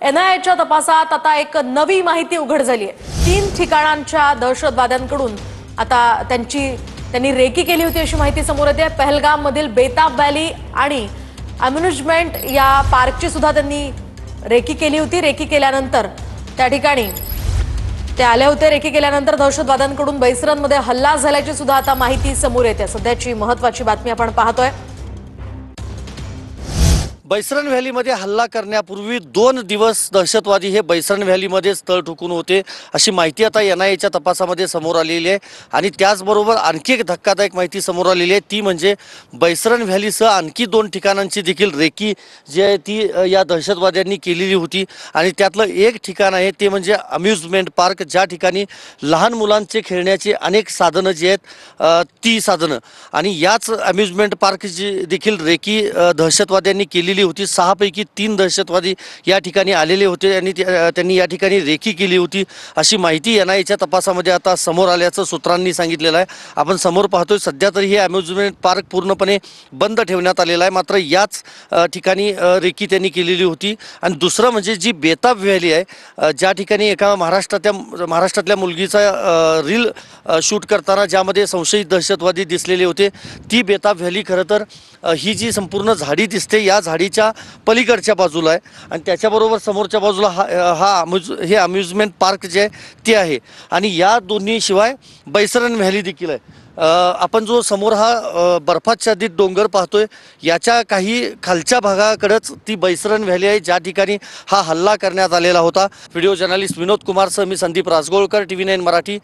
एनआयएच्या तपासात आता एक नवी माहिती उघड झाली आहे। 3 ठिकाणांच्या दहशतवाद्यांकडून आता त्यांनी रेकी केली होती अशी माहिती समोर येते। पहलगाम मधील बेताब व्हॅली आणि अम्युनिजमेंट या पार्कची सुद्धा त्यांनी रेकी केली होती। रेकी केल्यानंतर त्या ठिकाणी ते आले होते। रेकी केल्यानंतर दहशतवाद्यांकडून बैसरनमध्ये हल्ला झाल्याची सुद्धा आता माहिती समोर येते। सध्याची महत्त्वाची बातमी आपण पाहतोय। बैसरन व्हॅलीमध्ये हल्ला करण्यापूर्वी 2 दिवस दहशतवादी हे बैसरन व्हॅलीमध्ये तळ ठोकून होते अशी माहिती आता एनआयएच्या तपासामध्ये समोर आलेली आहे। आणि त्याचबरोबर आणखी एक धक्कादायक माहिती समोर आलेली आहे, ती म्हणजे बैसरन व्हॅलीसह आणखी 2 ठिकाणांची देखील रेकी जी आहे ती या दहशतवाद्यांनी केलेली होती। आणि त्यातलं एक ठिकाण आहे ते म्हणजे अम्युजमेंट पार्क, ज्या ठिकाणी लहान मुलांचे खेळण्याची अनेक साधनं जी आहेत ती साधनं, आणि याच अम्युजमेंट पार्कची देखील रेकी दहशतवाद्यांनी केलेली होती। 6 पैकी 3 दहशतवादी या ठिकाणी आलेले होते आणि त्यांनी या ठिकाणी रेकी केली होती अशी माहिती एनआयएच्या तपासामध्ये आता समोर आल्याचं सूत्रांनी सांगितलेलं आहे। आपण समोर पाहतोय सध्या तरी हे अम्युजमेंट पार्क पूर्णपणे बंद ठेवण्यात आलेला आहे, मात्र याच ठिकाणी रेकी त्यांनी केलेली होती। आणि दुसरं म्हणजे जी बेताब व्हॅली आहे, ज्या ठिकाणी एका महाराष्ट्रातल्या मुलगीचा रील शूट करताना ज्यामध्ये संशयित दहशतवादी दिसलेले होते, ती बेताब व्हॅली खरं तर ही जी संपूर्ण झाडी दिसते या झाडीच्या पलीकडच्या बाजूला आहे। आणि त्याच्याबरोबर समोरच्या बाजूला हे अम्युजमेंट पार्क जे आहे ते आहे। आणि या दोन्ही शिवाय बैसरन व्हॅली देखील आहे। आपण जो समोर हा बर्फाच्छादित डोंगर पाहतोय, याच्या काही खालच्या भागाकडेच ती बैसरन व्हॅली आहे, ज्या ठिकाणी हा हल्ला करण्यात आलेला होता। व्हिडिओ जर्नलिस्ट विनोद कुमार सह मी संदीप राजगोळकर, TV9 मराठी।